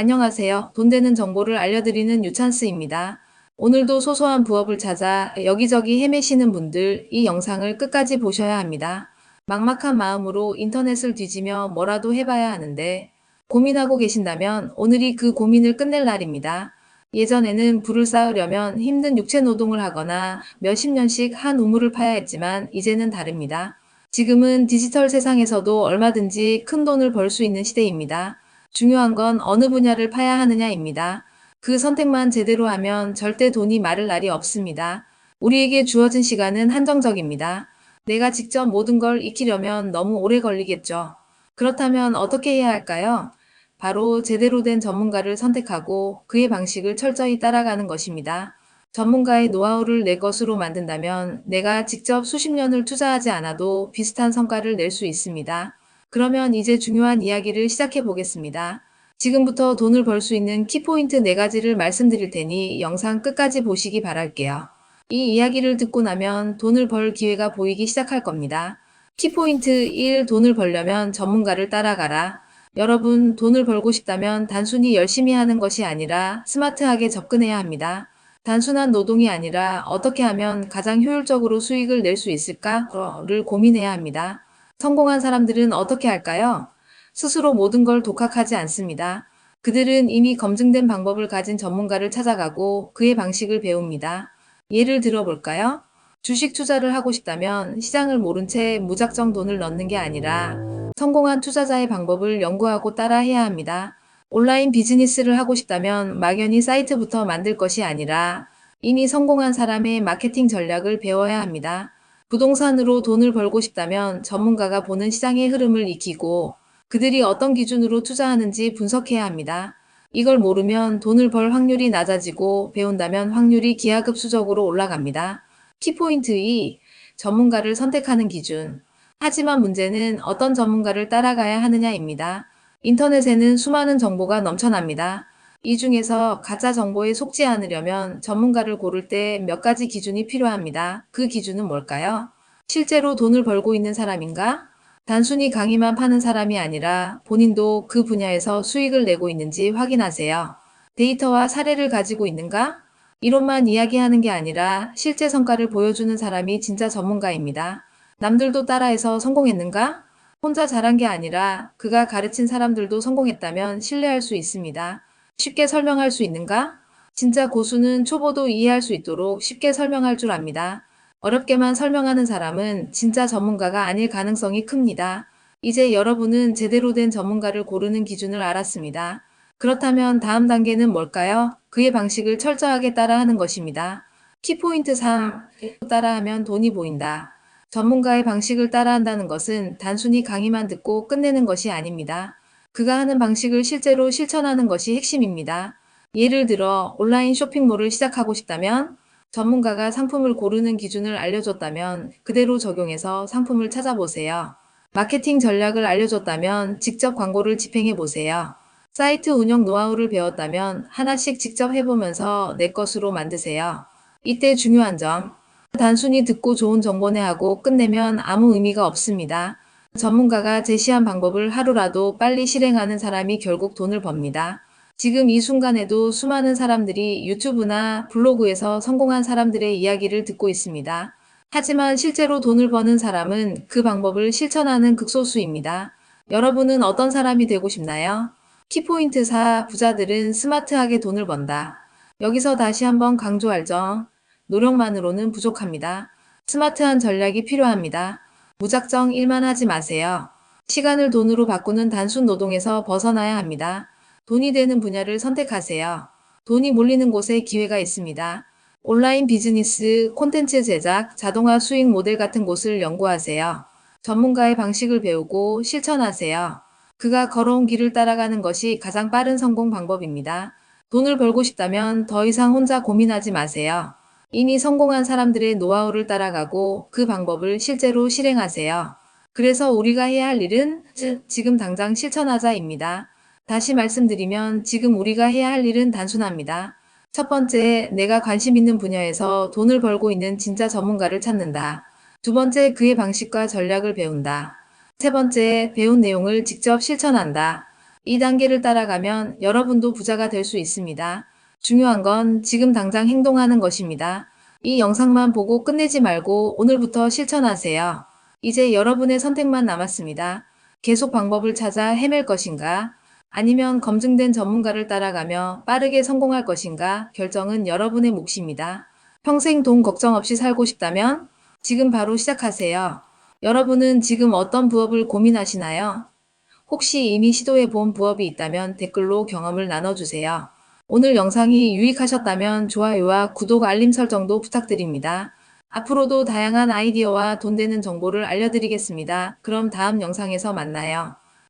안녕하세요. 돈 되는 정보를 알려드리는 유찬스입니다. 오늘도 소소한 부업을 찾아 여기저기 헤매시는 분들, 이 영상을 끝까지 보셔야 합니다. 막막한 마음으로 인터넷을 뒤지며 뭐라도 해봐야 하는데 고민하고 계신다면 오늘이 그 고민을 끝낼 날입니다. 예전에는 부를 쌓으려면 힘든 육체 노동을 하거나 몇십 년씩 한 우물을 파야 했지만 이제는 다릅니다. 지금은 디지털 세상에서도 얼마든지 큰 돈을 벌 수 있는 시대입니다. 중요한 건 어느 분야를 파야 하느냐입니다. 그 선택만 제대로 하면 절대 돈이 마를 날이 없습니다. 우리에게 주어진 시간은 한정적입니다. 내가 직접 모든 걸 익히려면 너무 오래 걸리겠죠. 그렇다면 어떻게 해야 할까요? 바로 제대로 된 전문가를 선택하고 그의 방식을 철저히 따라가는 것입니다. 전문가의 노하우를 내 것으로 만든다면 내가 직접 수십 년을 투자하지 않아도 비슷한 성과를 낼 수 있습니다. 그러면 이제 중요한 이야기를 시작해 보겠습니다. 지금부터 돈을 벌 수 있는 키포인트 4가지를 말씀드릴 테니 영상 끝까지 보시기 바랄게요. 이 이야기를 듣고 나면 돈을 벌 기회가 보이기 시작할 겁니다. 키포인트 1. 돈을 벌려면 전문가를 따라가라. 여러분, 돈을 벌고 싶다면 단순히 열심히 하는 것이 아니라 스마트하게 접근해야 합니다. 단순한 노동이 아니라 어떻게 하면 가장 효율적으로 수익을 낼 수 있을까를 고민해야 합니다. 성공한 사람들은 어떻게 할까요? 스스로 모든 걸 독학하지 않습니다. 그들은 이미 검증된 방법을 가진 전문가를 찾아가고 그의 방식을 배웁니다. 예를 들어 볼까요? 주식 투자를 하고 싶다면 시장을 모른 채 무작정 돈을 넣는 게 아니라 성공한 투자자의 방법을 연구하고 따라해야 합니다. 온라인 비즈니스를 하고 싶다면 막연히 사이트부터 만들 것이 아니라 이미 성공한 사람의 마케팅 전략을 배워야 합니다. 부동산으로 돈을 벌고 싶다면 전문가가 보는 시장의 흐름을 익히고 그들이 어떤 기준으로 투자하는지 분석해야 합니다. 이걸 모르면 돈을 벌 확률이 낮아지고 배운다면 확률이 기하급수적으로 올라갑니다. 키포인트 2. 전문가를 선택하는 기준. 하지만 문제는 어떤 전문가를 따라가야 하느냐입니다. 인터넷에는 수많은 정보가 넘쳐납니다. 이 중에서 가짜 정보에 속지 않으려면 전문가를 고를 때 몇 가지 기준이 필요합니다. 그 기준은 뭘까요? 실제로 돈을 벌고 있는 사람인가? 단순히 강의만 파는 사람이 아니라 본인도 그 분야에서 수익을 내고 있는지 확인하세요. 데이터와 사례를 가지고 있는가? 이론만 이야기하는 게 아니라 실제 성과를 보여주는 사람이 진짜 전문가입니다. 남들도 따라해서 성공했는가? 혼자 잘한 게 아니라 그가 가르친 사람들도 성공했다면 신뢰할 수 있습니다. 쉽게 설명할 수 있는가? 진짜 고수는 초보도 이해할 수 있도록 쉽게 설명할 줄 압니다. 어렵게만 설명하는 사람은 진짜 전문가가 아닐 가능성이 큽니다. 이제 여러분은 제대로 된 전문가를 고르는 기준을 알았습니다. 그렇다면 다음 단계는 뭘까요? 그의 방식을 철저하게 따라하는 것입니다. 키포인트 3. 따라하면 돈이 보인다. 전문가의 방식을 따라한다는 것은 단순히 강의만 듣고 끝내는 것이 아닙니다. 그가 하는 방식을 실제로 실천하는 것이 핵심입니다. 예를 들어 온라인 쇼핑몰을 시작하고 싶다면 전문가가 상품을 고르는 기준을 알려줬다면 그대로 적용해서 상품을 찾아보세요. 마케팅 전략을 알려줬다면 직접 광고를 집행해 보세요. 사이트 운영 노하우를 배웠다면 하나씩 직접 해보면서 내 것으로 만드세요. 이때 중요한 점, 단순히 듣고 좋은 정보네 하고 끝내면 아무 의미가 없습니다. 전문가가 제시한 방법을 하루라도 빨리 실행하는 사람이 결국 돈을 법니다. 지금 이 순간에도 수많은 사람들이 유튜브나 블로그에서 성공한 사람들의 이야기를 듣고 있습니다. 하지만 실제로 돈을 버는 사람은 그 방법을 실천하는 극소수입니다. 여러분은 어떤 사람이 되고 싶나요? 키포인트 4. 부자들은 스마트하게 돈을 번다. 여기서 다시 한번 강조할 점, 노력만으로는 부족합니다. 스마트한 전략이 필요합니다. 무작정 일만 하지 마세요. 시간을 돈으로 바꾸는 단순 노동에서 벗어나야 합니다. 돈이 되는 분야를 선택하세요. 돈이 몰리는 곳에 기회가 있습니다. 온라인 비즈니스, 콘텐츠 제작, 자동화 수익 모델 같은 곳을 연구하세요. 전문가의 방식을 배우고 실천하세요. 그가 걸어온 길을 따라가는 것이 가장 빠른 성공 방법입니다. 돈을 벌고 싶다면 더 이상 혼자 고민하지 마세요. 이미 성공한 사람들의 노하우를 따라가고 그 방법을 실제로 실행하세요. 그래서 우리가 해야 할 일은 지금 당장 실천하자입니다. 다시 말씀드리면 지금 우리가 해야 할 일은 단순합니다. 첫 번째, 내가 관심 있는 분야에서 돈을 벌고 있는 진짜 전문가를 찾는다. 두 번째, 그의 방식과 전략을 배운다. 세 번째, 배운 내용을 직접 실천한다. 이 단계를 따라가면 여러분도 부자가 될 수 있습니다. 중요한 건 지금 당장 행동하는 것입니다. 이 영상만 보고 끝내지 말고 오늘부터 실천하세요. 이제 여러분의 선택만 남았습니다. 계속 방법을 찾아 헤맬 것인가? 아니면 검증된 전문가를 따라가며 빠르게 성공할 것인가? 결정은 여러분의 몫입니다. 평생 돈 걱정 없이 살고 싶다면 지금 바로 시작하세요. 여러분은 지금 어떤 부업을 고민하시나요? 혹시 이미 시도해 본 부업이 있다면 댓글로 경험을 나눠주세요. 오늘 영상이 유익하셨다면 좋아요와 구독 알림 설정도 부탁드립니다. 앞으로도 다양한 아이디어와 돈 되는 정보를 알려드리겠습니다. 그럼 다음 영상에서 만나요.